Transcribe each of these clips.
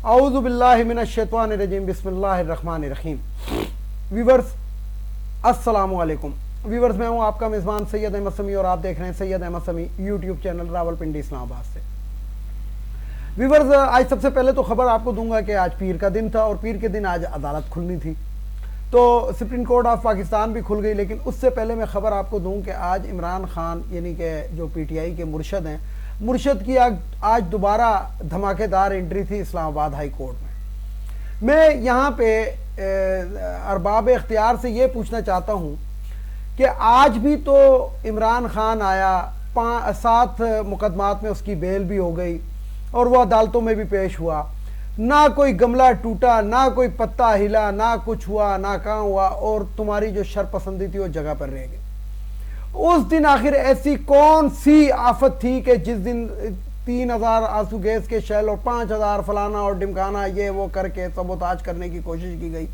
औज़ु बिल्लाहि मिनश्शैतानिर्रजीम बिस्मिल्लाहिर्रहमानिर्रहीम। व्यूवर्स अस्सलामु अलैकुम। व्यूवर्स मैं हूं आपका मेज़बान सैयद अहमद समी और आप देख रहे हैं सैयद अहमद समी यूट्यूब चैनल रावलपिंडी इस्लामाबाद से। व्यूवर्स आज सबसे पहले तो खबर आपको दूंगा कि आज पीर का दिन था और पीर के दिन आज अदालत खुलनी थी, तो सुप्रीम कोर्ट ऑफ पाकिस्तान भी खुल गई। लेकिन उससे पहले मैं खबर आपको दूं कि आज इमरान खान यानी कि जो पीटीआई के मुर्शद हैं, मुर्शद की आज दोबारा धमाकेदार एंट्री थी इस्लामाबाद हाई कोर्ट में। मैं यहाँ पे अरबाब इख्तियार से ये पूछना चाहता हूँ कि आज भी तो इमरान खान आया, 7 मुकदमात में उसकी बेल भी हो गई और वो अदालतों में भी पेश हुआ, ना कोई गमला टूटा, ना कोई पत्ता हिला, ना कुछ हुआ, ना कहाँ हुआ, और तुम्हारी जो शरपसंदी थी वो जगह पर रह गई। उस दिन आखिर ऐसी कौन सी आफत थी कि जिस दिन 3000 आंसू गैस के शेल और 5000 फलाना और डिमकाना ये वो करके सबोताज करने की कोशिश की गई।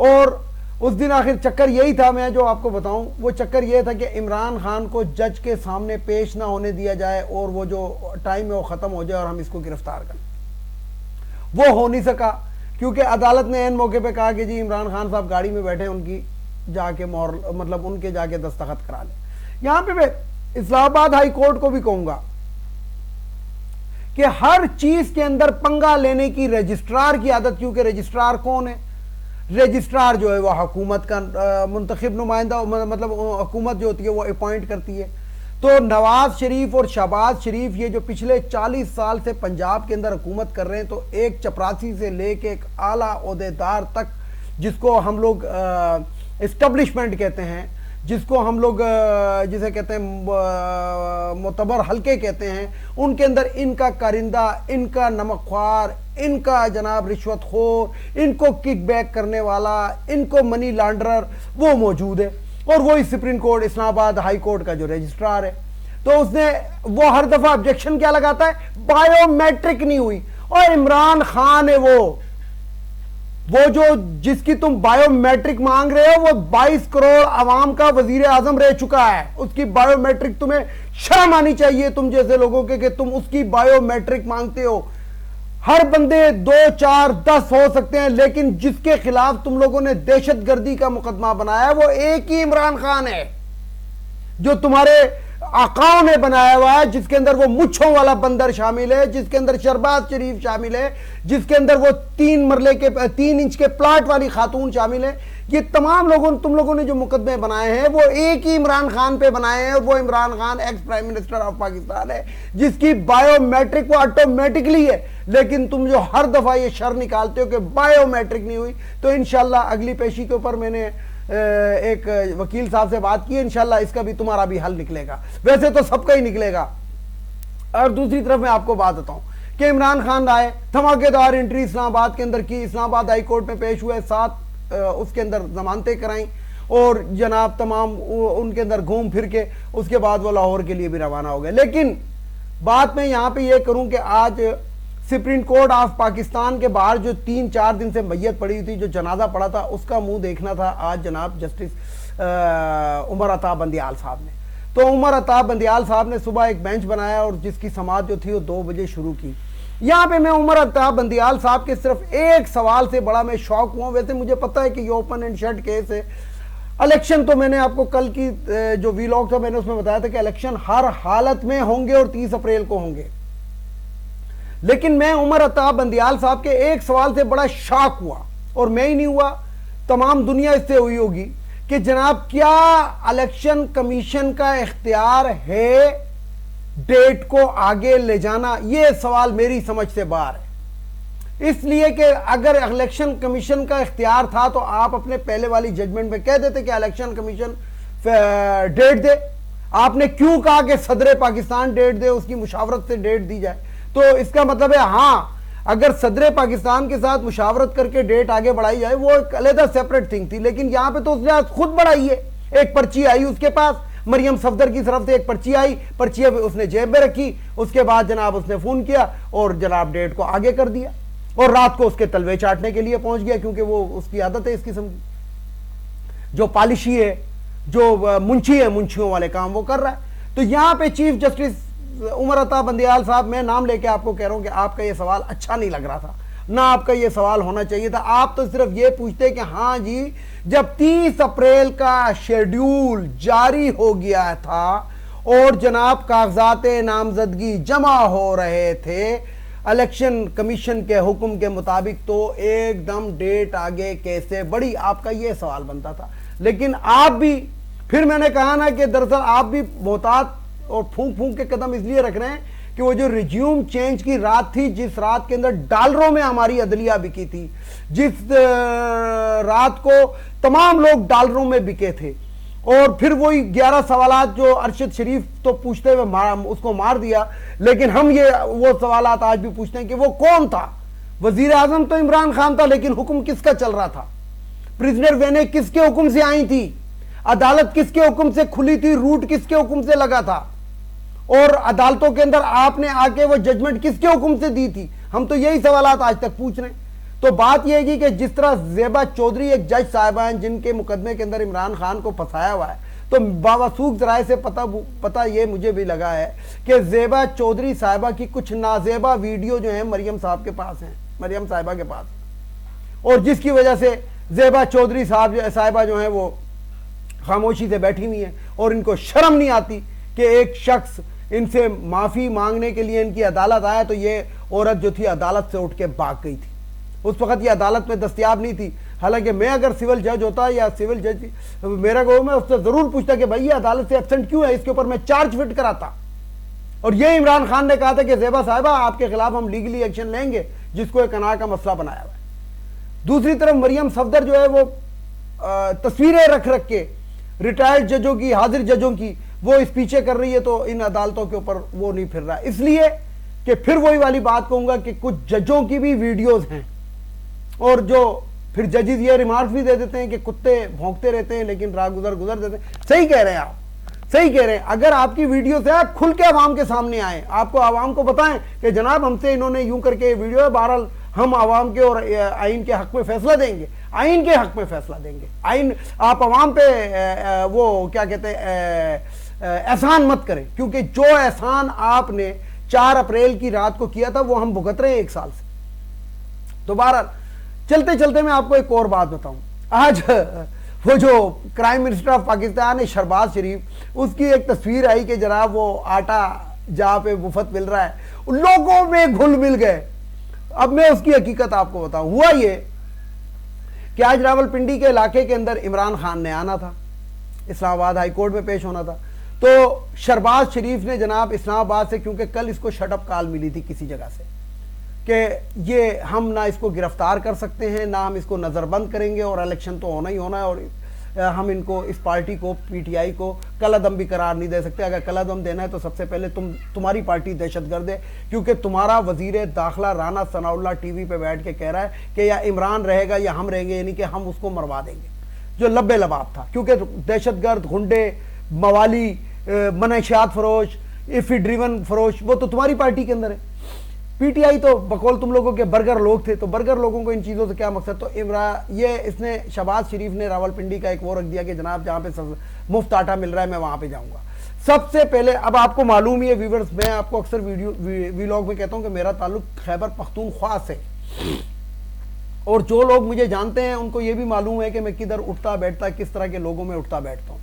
और उस दिन आखिर चक्कर यही था, मैं जो आपको बताऊं वो चक्कर यह था कि इमरान खान को जज के सामने पेश ना होने दिया जाए और वो जो टाइम है वो ख़त्म हो जाए और हम इसको गिरफ्तार करें। वो हो नहीं सका क्योंकि अदालत ने एन मौके पे कहा कि जी इमरान खान साहब गाड़ी में बैठे, उनकी जाके उनके जाके दस्तखत करा लें। यहां पे मैं इस्लामाबाद हाई कोर्ट को भी कहूंगा कि हर चीज के अंदर पंगा लेने की रजिस्ट्रार की आदत, क्योंकि रजिस्ट्रार कौन है? रजिस्ट्रार जो है वह हुकूमत का मुंतखब नुमाइंदा, मतलब हुकूमत जो होती है वो अपॉइंट करती है। तो नवाज शरीफ और शहबाज शरीफ ये जो पिछले 40 साल से पंजाब के अंदर हुकूमत कर रहे हैं, तो एक चपरासी से लेके एक आला ओहदेदार तक, जिसको हम लोग एस्टेब्लिशमेंट कहते हैं, जिसको हम लोग जिसे कहते हैं मोतबर हल्के कहते हैं, उनके अंदर इनका कारिंदा, इनका नमकख्वार, इनका जनाब रिश्वतखोर, इनको किकबैक करने वाला, इनको मनी लॉन्ड्रर वो मौजूद है। और वही supreme court Islamabad high court का जो रजिस्ट्रार है, तो उसने वो हर दफा ऑब्जेक्शन क्या लगाता है? बायोमेट्रिक नहीं हुई। और इमरान खान है वो जो जिसकी तुम बायोमेट्रिक मांग रहे हो, वो 22 करोड़ आवाम का वजीर आजम रह चुका है। उसकी बायोमेट्रिक, तुम्हें शर्म आनी चाहिए तुम जैसे लोगों के कि तुम उसकी बायोमेट्रिक मांगते हो। हर बंदे 2, 4, 10 हो सकते हैं, लेकिन जिसके खिलाफ तुम लोगों ने दहशतगर्दी का मुकदमा बनाया वो एक ही इमरान खान है, जो तुम्हारे आकाओं ने बनाया हुआ है, जिसके अंदर वो मुच्छों वाला बंदर शामिल है, जिसके अंदर शहबाज शरीफ शामिल है, जिसके अंदर वो 3 इंच के प्लाट वाली खातून शामिल है। ये तमाम लोगों, तुम लोगों ने जो मुकदमे बनाए हैं वो एक ही इमरान खान पे बनाए हैं, और वो Imran Khan ex prime minister of Pakistan है, जिसकी बायोमेट्रिक वो ऑटोमेटिकली है। लेकिन तुम जो हर दफा ये शर निकालते हो कि बायोमेट्रिक नहीं हुई, तो इंशाल्लाह अगली पेशी के ऊपर मैंने एक वकील साहब से बात की, इंशाल्लाह इसका भी तुम्हारा भी हल निकलेगा। वैसे तो सबका ही निकलेगा। और दूसरी तरफ मैं आपको बात बताऊं कि इमरान खान आए, धमाकेदार एंट्री इस्लामाबाद के अंदर की, इस्लामाबाद हाई कोर्ट में पेश हुए, 7 उसके अंदर जमानतें कराई और जनाब तमाम उनके अंदर घूम फिर के उसके बाद वो लाहौर के लिए भी रवाना हो गए। लेकिन बात मैं यहां पे ये करूं कि आज सुप्रीम कोर्ट ऑफ पाकिस्तान के बाहर जो 3-4 दिन से मैयत पड़ी हुई थी, जो जनाजा पड़ा था, उसका मुंह देखना था आज जनाब जस्टिस उमर अता बंदियाल साहब ने। तो उमर अता बंदियाल साहब ने सुबह एक बेंच बनाया और जिसकी समाअत जो थी वो 2 बजे शुरू की। यहाँ पे मैं उमर अता बंदियाल साहब के सिर्फ एक सवाल से बड़ा मैं शौक हुआ। वैसे मुझे पता है कि ये ओपन एंड शट केस है। इलेक्शन तो मैंने आपको कल की जो वीलॉग था मैंने उसमें बताया था कि इलेक्शन हर हालत में होंगे और 30 अप्रैल को होंगे। लेकिन मैं उमर अता बंदियाल साहब के एक सवाल से बड़ा शॉक हुआ, और मैं ही नहीं हुआ, तमाम दुनिया इससे हुई होगी कि जनाब क्या इलेक्शन कमीशन का इख्तियार है डेट को आगे ले जाना? यह सवाल मेरी समझ से बाहर है। इसलिए कि अगर इलेक्शन कमीशन का इख्तियार था तो आप अपने पहले वाली जजमेंट में कह देते कि इलेक्शन कमीशन डेट दे। आपने क्यों कहा कि सदर पाकिस्तान डेट दे, उसकी मुशावरत से डेट दी जाए? तो इसका मतलब है हाँ, अगर सदर पाकिस्तान के साथ मुशावरत करके डेट आगे बढ़ाई जाए वो एक अलग सेपरेट थिंग थी। लेकिन यहां पे तो उसने आज खुद बढ़ाई है। एक पर्ची आई उसके पास, मरियम सफदर की तरफ से एक पर्ची आई, पर्ची उसने जेब में रखी, उसके बाद जनाब उसने फोन किया और जनाब डेट को आगे कर दिया, और रात को उसके तलवे चाटने के लिए पहुंच गया, क्योंकि वो उसकी आदत है इस किस्म की, जो पॉलिशी है, जो मुंशी है, मुंशियों वाले काम वो कर रहा है। तो यहां पे चीफ जस्टिस उमर अता बंदियाल साहब, मैं नाम लेके आपको कह रहा हूं कि आपका ये सवाल अच्छा नहीं लग रहा था। ना आपका ये सवाल होना चाहिए था। आप तो सिर्फ ये पूछते कि हाँ जी, जब 30 अप्रैल का शेड्यूल जारी हो गया था और जनाब कागजात नामजदगी जमा हो रहे थे इलेक्शन कमीशन के हुक्म के मुताबिक, तो एकदम डेट आगे कैसे बढ़ी, आपका ये सवाल बनता था। लेकिन आप भी, फिर मैंने कहा ना कि दरअसल आप भी मोहतात और फूंक फूंक के कदम इसलिए रख रहे हैं कि वो जो रिज्यूम चेंज की रात थी, जिस रात के अंदर डॉलरों में हमारी अदलिया बिकी थी, जिस रात को तमाम लोग डॉलरों में बिके थे, और फिर वही 11 सवालात जो अरशद शरीफ तो पूछते हुए उसको मार दिया, लेकिन हम ये वो सवालात आज भी पूछते हैं कि वो कौन था। वजीर आजम तो इमरान खान था, लेकिन हुक्म किसका चल रहा था? प्रिजनर वेने किसके हुक्म से आई थी? अदालत किसके हुक्म से खुली थी? रूट किसके हुक्म से लगा था? और अदालतों के अंदर आपने आके वो जजमेंट किसके हुक्म से दी थी? हम तो यही सवालात आज तक पूछ रहे हैं। तो बात यह है कि जिस तरह ज़ेबा चौधरी एक जज साहिबा हैं जिनके मुकदमे के अंदर इमरान खान को फंसाया हुआ है, तो बावसूख जराए से पता ये मुझे भी लगा है कि ज़ेबा चौधरी साहिबा की कुछ नाजेबा वीडियो जो है मरियम साहब के पास हैं, मरियम साहिबा के पास, और जिसकी वजह से ज़ेबा चौधरी साहिबा जो है वो खामोशी से बैठी हुई है और इनको शर्म नहीं आती कि एक शख्स इनसे माफ़ी मांगने के लिए इनकी अदालत आया, तो ये औरत जो थी अदालत से उठ के भाग गई थी। उस वक्त ये अदालत में दस्तयाब नहीं थी। हालांकि मैं अगर सिविल जज होता या सिविल जज मेरा को, मैं उससे ज़रूर पूछता कि भाई ये अदालत से एब्सेंट क्यों है, इसके ऊपर मैं चार्ज फिट कराता। और ये इमरान खान ने कहा था कि ज़ेबा साहिबा आपके खिलाफ हम लीगली एक्शन लेंगे, जिसको एक अना का मसला बनाया हुआ है। दूसरी तरफ मरियम सफदर जो है वो तस्वीरें रख रख के रिटायर्ड जजों की, हाजिर जजों की वो इस पीछे कर रही है, तो इन अदालतों के ऊपर वो नहीं फिर रहा है। इसलिए कि फिर वही वाली बात कहूंगा कि कुछ जजों की भी वीडियोस हैं, और जो फिर जजेस ये रिमार्क भी दे देते हैं कि कुत्ते भौंकते रहते हैं लेकिन राह गुजर देते हैं। सही कह रहे हैं आप, सही कह रहे हैं। अगर आपकी वीडियो से आप खुल के आवाम के सामने आए, आपको आवाम को बताएं कि जनाब हमसे इन्होंने यूं करके वीडियो है, बहरहाल हम आवाम के और आइन के हक में फैसला देंगे, आइन के हक में फैसला देंगे। आइन आप आवाम पे वो क्या कहते हैं एहसान मत करें, क्योंकि जो एहसान आपने 4 अप्रैल की रात को किया था वो हम भुगत रहे हैं 1 साल से। तो बहरहाल चलते चलते मैं आपको एक और बात बताऊं। आज वो जो क्राइम मिनिस्टर ऑफ पाकिस्तान है शहबाज शरीफ, उसकी एक तस्वीर आई कि जनाब वो आटा जहां पे मुफ्त मिल रहा है, लोगों में घुल मिल गए। अब मैं उसकी हकीकत आपको बताऊं। हुआ ये कि आज रावलपिंडी के इलाके के अंदर इमरान खान ने आना था, इस्लामाबाद हाई कोर्ट में पेश होना था। तो शहबाज शरीफ ने जनाब इस्लामाबाद से, क्योंकि कल इसको शटअप कॉल मिली थी किसी जगह से कि ये हम ना इसको गिरफ्तार कर सकते हैं, ना हम इसको नज़रबंद करेंगे, और इलेक्शन तो होना ही होना है, और हम इनको, इस पार्टी को, पीटीआई को कलअदम भी करार नहीं दे सकते। अगर कलअदम देना है तो सबसे पहले तुम्हारी पार्टी दहशतगर्द है, क्योंकि तुम्हारा वजीर दाखिला राना सनाउल्लाह टीवी पे बैठ के कह रहा है कि या इमरान रहेगा या हम रहेंगे, यानी कि हम उसको मरवा देंगे, जो लब्बे लबाब था। क्योंकि दहशतगर्द, गुंडे, मवाली, मनशियात फरोश, इफ़ी ड्रिवन फरोश, वो तो तुम्हारी पार्टी के अंदर है। पीटीआई तो बकौल तुम लोगों के बर्गर लोग थे, तो बर्गर लोगों को इन चीज़ों से क्या मकसद। तो ये इसने शहबाज शरीफ ने रावलपिंडी का एक वो रख दिया कि जनाब जहाँ पे मुफ्त आटा मिल रहा है मैं वहाँ पे जाऊँगा। सबसे पहले, अब आपको मालूम ही है व्यूवर्स, मैं आपको अक्सर वीलॉग में कहता हूँ कि मेरा ताल्लुक खैबर पख्तूनख्वा से, और जो लोग मुझे जानते हैं उनको ये भी मालूम है कि मैं किधर उठता बैठता, किस तरह के लोगों में उठता बैठता हूँ।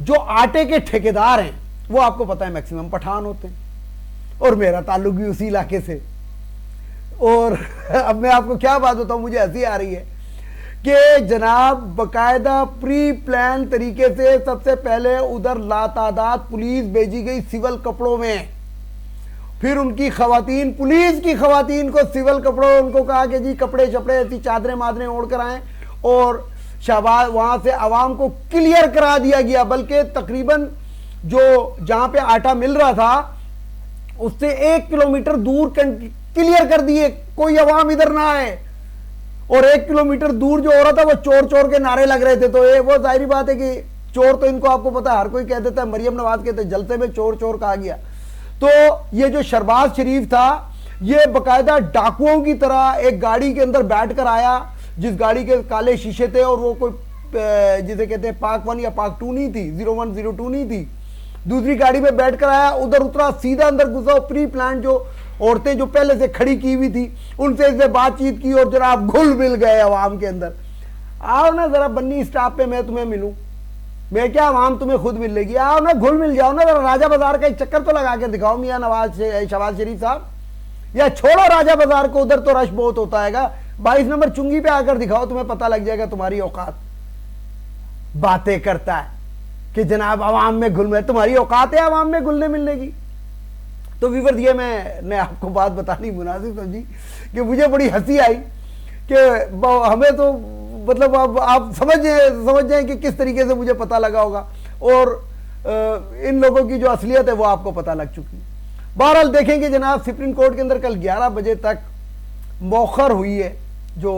जो आटे के ठेकेदार हैं वो आपको पता है मैक्सिमम पठान होते हैं, और मेरा ताल्लुक भी उसी इलाके से। और अब मैं आपको क्या बात बताऊं, मुझे हंसी आ रही है कि जनाब बकायदा प्री प्लान तरीके से सबसे पहले उधर लातादाद पुलिस भेजी गई सिविल कपड़ों में, फिर उनकी खवातीन, पुलिस की खवातीन को सिविल कपड़ों, उनको कहा कि जी कपड़े शपड़े ऐसी चादरें मादरें ओढ़ कर आए, और शहबाज वहां से आवाम को क्लियर करा दिया गया। बल्कि तकरीबन जो जहां पे आटा मिल रहा था उससे 1 किलोमीटर दूर क्लियर कर दिए, कोई आवाम इधर ना आए। और 1 किलोमीटर दूर जो हो रहा था वो चोर चोर के नारे लग रहे थे। तो ये वो जाहिर बात है कि चोर तो इनको आपको पता है हर कोई कह देता है, मरियम नवाज कहते जलसे में चोर चोर कहा गया। तो ये जो शहबाज शरीफ था ये बकायदा डाकुओं की तरह एक गाड़ी के अंदर बैठ कर आया, जिस गाड़ी के काले शीशे थे, और वो कोई जिसे कहते हैं पाक 1 या पाक 2 नहीं थी, 0102 नहीं थी। दूसरी गाड़ी में बैठ कर आया, उधर उतरा, सीधा अंदर घुसा, प्री प्लान जो औरतें जो पहले से खड़ी की हुई थी उनसे इसने बातचीत की और जनाब घुल मिल गए अवाम के अंदर। आओ ना जरा बन्नी स्टॉप पे मैं तुम्हें मिलूं, मैं क्या अवाम तुम्हें खुद मिल लेगी, आओ ना घुल मिल जाओ ना, जरा राजा बाजार का एक चक्कर तो लगा के दिखाओ मियां शहबाज शरीफ साहब, या छोड़ो राजा बाजार को, उधर तो रश बहुत होता है। 22 नंबर चुंगी पे आकर दिखाओ, तुम्हें पता लग जाएगा तुम्हारी औकात। बातें करता है कि जनाब अवाम में घुल में, तुम्हारी औकात है अवाम में घुलने मिलने की। तो व्यूअर्स ये मैंने आपको बात बतानी मुनासिब समझी कि मुझे बड़ी हंसी आई कि हमें तो मतलब अब आप समझ जाएं कि किस तरीके से मुझे पता लगा होगा, और इन लोगों की जो असलियत है वो आपको पता लग चुकी। बहरहाल देखेंगे जनाब, सुप्रीम कोर्ट के अंदर कल 11 बजे तक मौखर हुई है, जो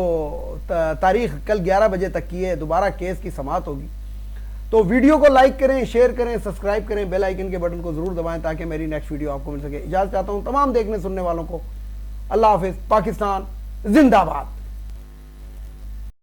तारीख कल 11 बजे तक की है, दोबारा केस की समाअत होगी। तो वीडियो को लाइक करें, शेयर करें, सब्सक्राइब करें, बेल आइकन के बटन को जरूर दबाएं ताकि मेरी नेक्स्ट वीडियो आपको मिल सके। इजाजत चाहता हूं तमाम देखने सुनने वालों को। अल्लाह हाफिज। पाकिस्तान जिंदाबाद।